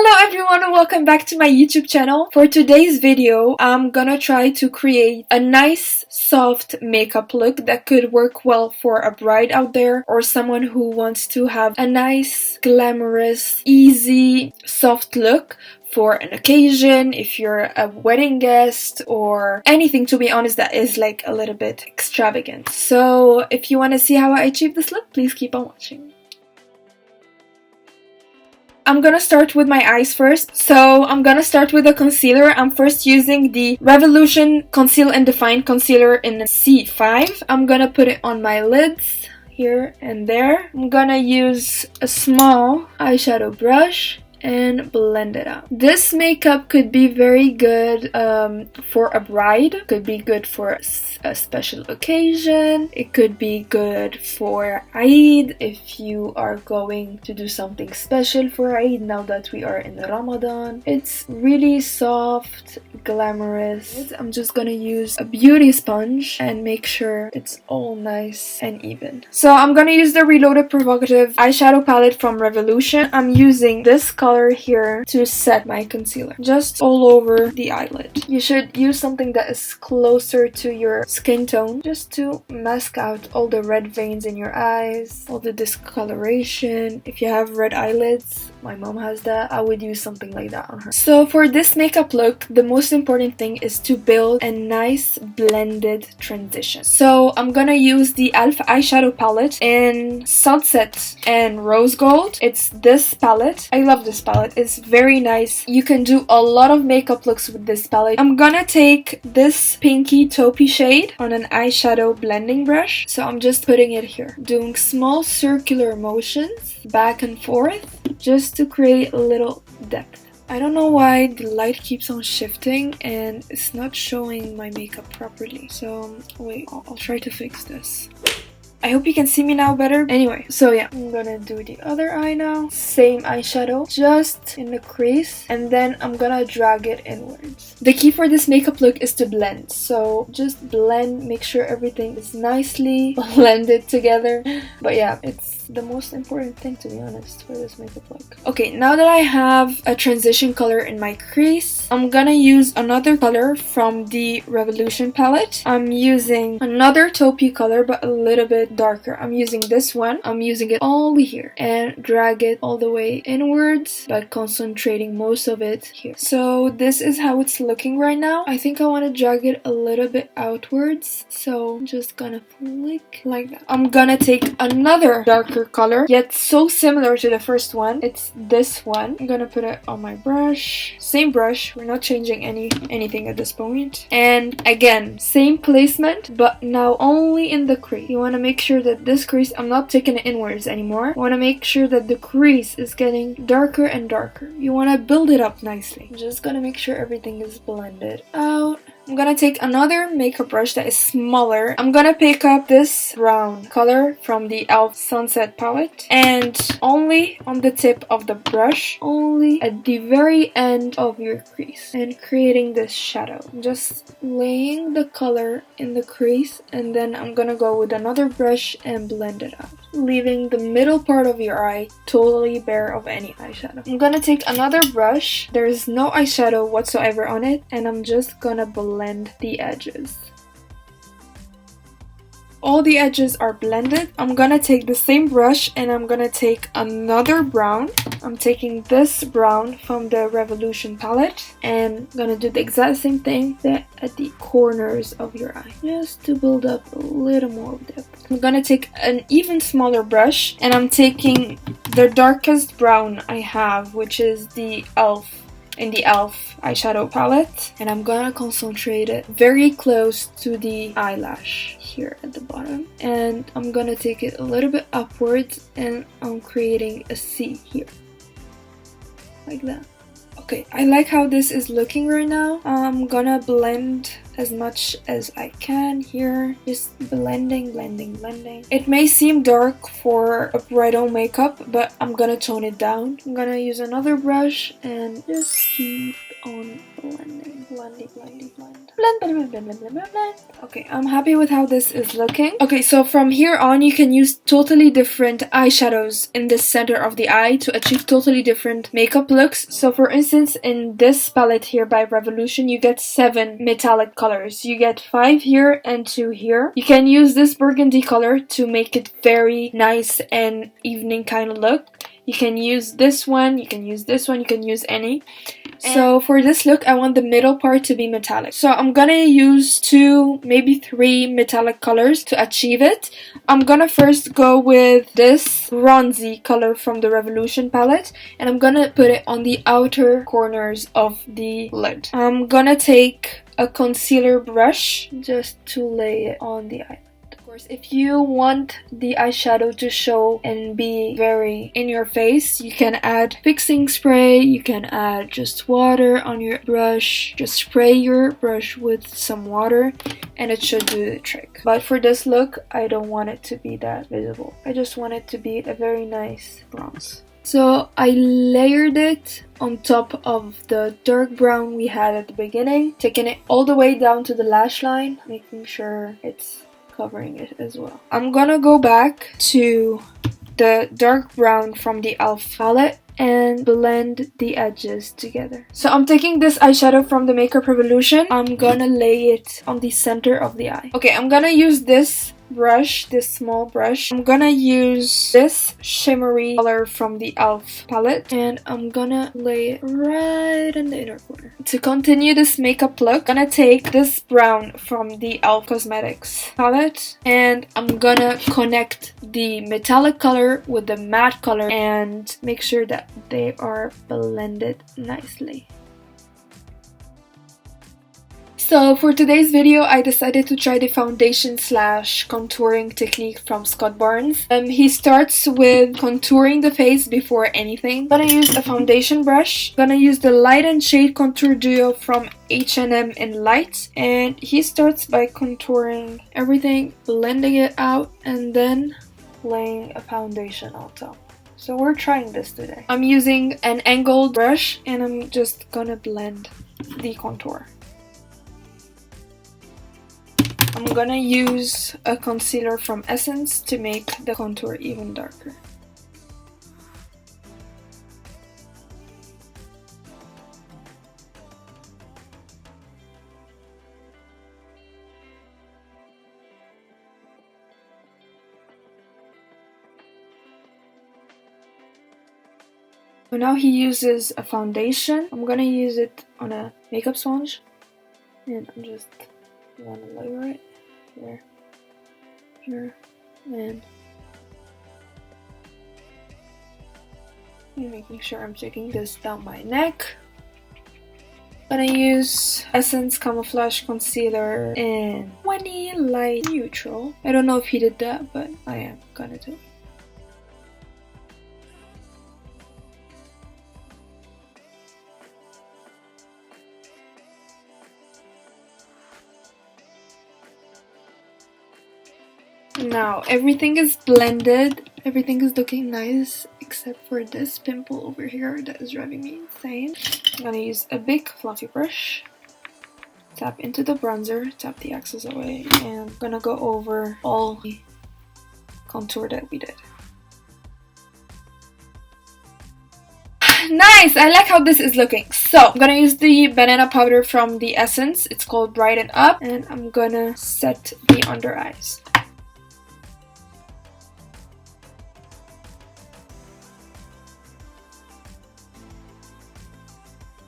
Hello everyone and welcome back to my YouTube channel. For today's video, I'm gonna try to create a nice soft makeup look that could work well for a bride out there or someone who wants to have a nice, glamorous, easy, soft look for an occasion, if you're a wedding guest or anything, to be honest, that is like a little bit extravagant. So if you want to see how I achieve this look, please keep on watching. I'm gonna start with my eyes first. So I'm gonna start with a concealer. I'm first using the Revolution Conceal and Define Concealer in C5. I'm gonna put it on my lids here and there. I'm gonna use a small eyeshadow brush and blend it out. This makeup could be very good for a bride, could be good for a special occasion, it could be good for Eid if you are going to do something special for Eid now that we are in Ramadan. It's really soft, glamorous. I'm just gonna use a beauty sponge and make sure it's all nice and even. So I'm gonna use the Reloaded Provocative eyeshadow palette from Revolution. I'm using this color here to set my concealer just all over the eyelid. You should use something that is closer to your skin tone just to mask out all the red veins in your eyes, all the discoloration. If you have red eyelids, my mom has that, I would use something like that on her. So for this makeup look, the most important thing is to build a nice blended transition. So I'm gonna use the e.l.f. eyeshadow palette in Sunset and Rose Gold. It's this palette. I love this palette. It's very nice. You can do a lot of makeup looks with this palette. I'm gonna take this pinky taupey shade on an eyeshadow blending brush. So I'm just putting it here, doing small circular motions back and forth just to create a little depth. I don't know why the light keeps on shifting and it's not showing my makeup properly. So wait, I'll try to fix this. I hope you can see me now better. Anyway, so yeah, I'm gonna do the other eye now. Same eyeshadow, just in the crease, and then I'm gonna drag it inwards. The key for this makeup look is to blend. So just blend, make sure everything is nicely blended together. But yeah, it's the most important thing, to be honest, for this makeup look. Okay, now that I have a transition color in my crease, I'm gonna use another color from the Revolution palette. I'm using another taupey color, but a little bit darker. I'm using this one. I'm using it all here and drag it all the way inwards, but concentrating most of it here. So this is how it's looking right now. I think I want to drag it a little bit outwards, so I'm just gonna flick like that. I'm gonna take another darker color, yet so similar to the first one. It's this one. I'm gonna put it on my brush. Same brush. We're not changing anything at this point. And again, same placement, but now only in the crease. You want to make sure that this crease, I'm not taking it inwards anymore. You want to make sure that the crease is getting darker and darker. You want to build it up nicely. I'm just gonna make sure everything is blended out. I'm gonna take another makeup brush that is smaller. I'm gonna pick up this brown color from the e.l.f. Sunset palette, and only on the tip of the brush, only at the very end of your crease, and creating this shadow. I'm just laying the color in the crease, and then I'm gonna go with another brush and blend it out, leaving the middle part of your eye totally bare of any eyeshadow. I'm gonna take another brush. There is no eyeshadow whatsoever on it, and I'm just gonna blend the edges. All the edges are blended. I'm gonna take the same brush and I'm gonna take another brown. I'm taking this brown from the Revolution palette and I'm gonna do the exact same thing at the corners of your eye, just to build up a little more depth. I'm gonna take an even smaller brush and I'm taking the darkest brown I have, which is the e.l.f. in the e.l.f. eyeshadow palette, and I'm gonna concentrate it very close to the eyelash here at the bottom, and I'm gonna take it a little bit upwards and I'm creating a C here like that. Okay, I like how this is looking right now. I'm gonna blend as much as I can here. Just blending, blending, blending. It may seem dark for a bridal makeup, but I'm gonna tone it down. I'm gonna use another brush and just keep on blending, blending, blending, blend. Blend, blend, blend, blend, blend, blend, blend. Okay, I'm happy with how this is looking. Okay, so from here on, you can use totally different eyeshadows in the center of the eye to achieve totally different makeup looks. So for instance, in this palette here by Revolution, you get 7 metallic colors. You get 5 here and 2 here. You can use this burgundy color to make it very nice and evening kind of look. You can use this one, you can use this one, you can use any. So for this look, I want the middle part to be metallic. So I'm gonna use 2, maybe 3 metallic colors to achieve it. I'm gonna first go with this bronzy color from the Revolution palette, and I'm gonna put it on the outer corners of the lid. I'm gonna take a concealer brush just to lay it on the eye. If you want the eyeshadow to show and be very in your face, you can add fixing spray, you can add just water on your brush, just spray your brush with some water and it should do the trick. But for this look, I don't want it to be that visible. I just want it to be a very nice bronze. So I layered it on top of the dark brown we had at the beginning, taking it all the way down to the lash line, making sure it's covering it as well. I'm gonna go back to the dark brown from the e.l.f. palette and blend the edges together. So I'm taking this eyeshadow from the Makeup Revolution. I'm gonna lay it on the center of the eye. Okay, I'm gonna use this brush, this small brush. I'm gonna use this shimmery color from the e.l.f. palette and I'm gonna lay it right in the inner corner. To continue this makeup look, I'm gonna take this brown from the e.l.f. Cosmetics palette and I'm gonna connect the metallic color with the matte color and make sure that they are blended nicely. So for today's video, I decided to try the foundation slash contouring technique from Scott Barnes. He starts with contouring the face before anything. I'm gonna use a foundation brush. I'm gonna use the Light and Shade Contour Duo from H&M in Light. And he starts by contouring everything, blending it out, and then laying a foundation on top. So we're trying this today. I'm using an angled brush and I'm just gonna blend the contour. I'm gonna use a concealer from Essence to make the contour even darker. So now he uses a foundation. I'm gonna use it on a makeup sponge and I'm just gonna layer it here, here, and making sure I'm taking this down my neck. I'm gonna use Essence Camouflage Concealer in 20 Light Neutral. I don't know if he did that, but I am gonna do it. Now everything is blended, everything is looking nice except for this pimple over here that is driving me insane. I'm gonna use a big fluffy brush, tap into the bronzer, tap the excess away, and I'm gonna go over all the contour that we did. Nice! I like how this is looking. So I'm gonna use the banana powder from the Essence. It's called Brighten Up, and I'm gonna set the under eyes.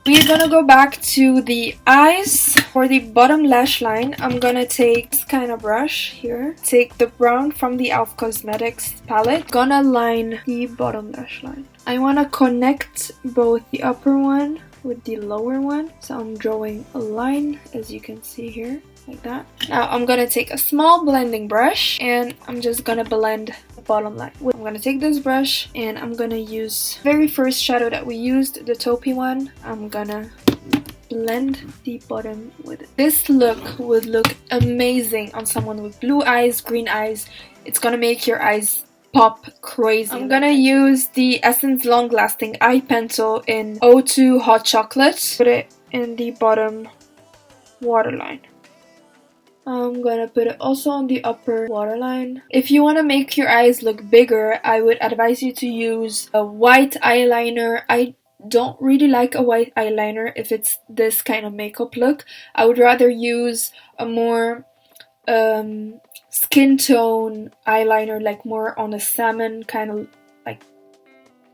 We're gonna go back to the eyes. For the bottom lash line, I'm gonna take this kind of brush here. Take the brown from the e.l.f. Cosmetics palette. Gonna line the bottom lash line. I wanna connect both the upper one with the lower one. So I'm drawing a line, as you can see here, like that. Now I'm gonna take a small blending brush and I'm just gonna blend the bottom line. I'm gonna take this brush and I'm gonna use the very first shadow that we used, the taupey one. I'm gonna blend the bottom with it. This look would look amazing on someone with blue eyes, green eyes. It's gonna make your eyes pop crazy. I'm gonna use the Essence Long Lasting Eye Pencil in O2 Hot Chocolate. Put it in the bottom waterline. I'm gonna put it also on the upper waterline. If you want to make your eyes look bigger, I would advise you to use a white eyeliner. I don't really like a white eyeliner if it's this kind of makeup look. I would rather use a more skin tone eyeliner, like more on a salmon kind of like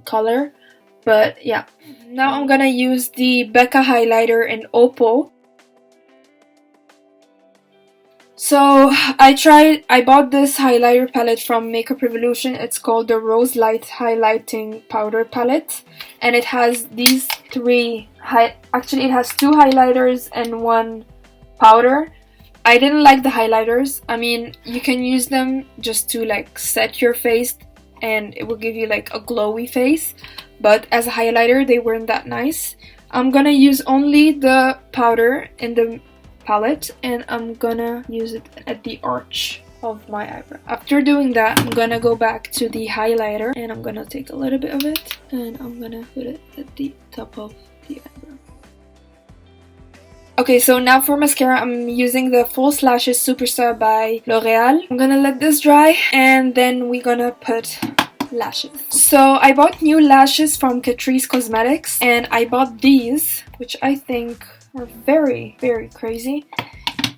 color. But yeah, now I'm gonna use the Becca highlighter in Opal. So I bought this highlighter palette from Makeup Revolution. It's called the Rose Light Highlighting Powder Palette. And it has these actually it has 2 highlighters and 1 powder. I didn't like the highlighters. I mean, you can use them just to like set your face and it will give you like a glowy face. But as a highlighter, they weren't that nice. I'm gonna use only the powder in the palette and I'm gonna use it at the arch of my eyebrow. After doing that, I'm gonna go back to the highlighter and I'm gonna take a little bit of it and I'm gonna put it at the top of the eyebrow. Okay, so now for mascara, I'm using the False Lashes Superstar by L'Oreal. I'm gonna let this dry and then we're gonna put lashes. So I bought new lashes from Catrice Cosmetics and I bought these, which I think are very, very crazy,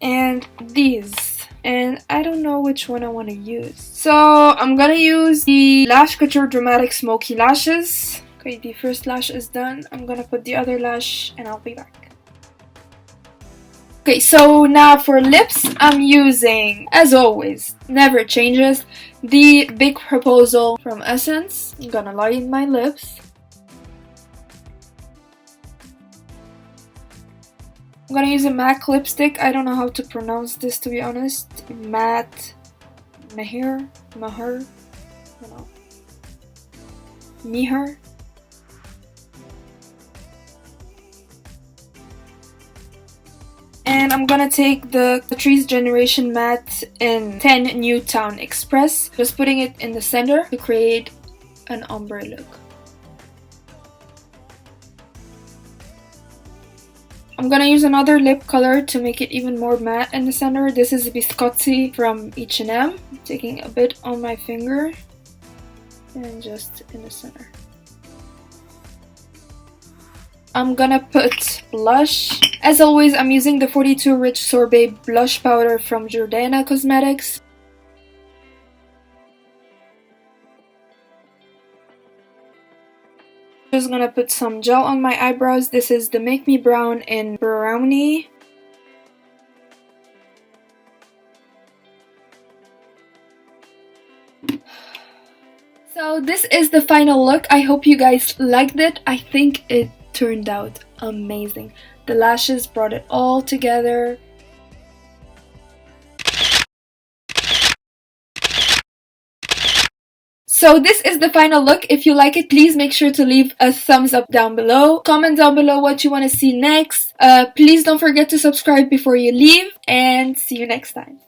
and these, and I don't know which one I want to use. So I'm gonna use the Lash Couture Dramatic Smoky Lashes. Okay, the first lash is done. I'm gonna put the other lash and I'll be back. Okay, so now for lips, I'm using, as always, never changes, the Big Proposal from Essence. I'm gonna line my lips. I'm gonna use a MAC lipstick. I don't know how to pronounce this, to be honest. Matte Meher, I don't know. Meher. And I'm gonna take the Catrice Generation Matte in 10 Newtown Express, just putting it in the center to create an ombre look. I'm gonna use another lip color to make it even more matte in the center. This is Biscotti from H&M. Taking a bit on my finger and just in the center. I'm gonna put blush. As always, I'm using the 42 Rich Sorbet blush powder from Jordana Cosmetics. Just gonna put some gel on my eyebrows. This is the Make Me Brown in Brownie. So this is the final look. I hope you guys liked it. I think it turned out amazing. The lashes brought it all together. So this is the final look. If you like it, please make sure to leave a thumbs up down below. Comment down below what you want to see next. Please don't forget to subscribe before you leave, and see you next time.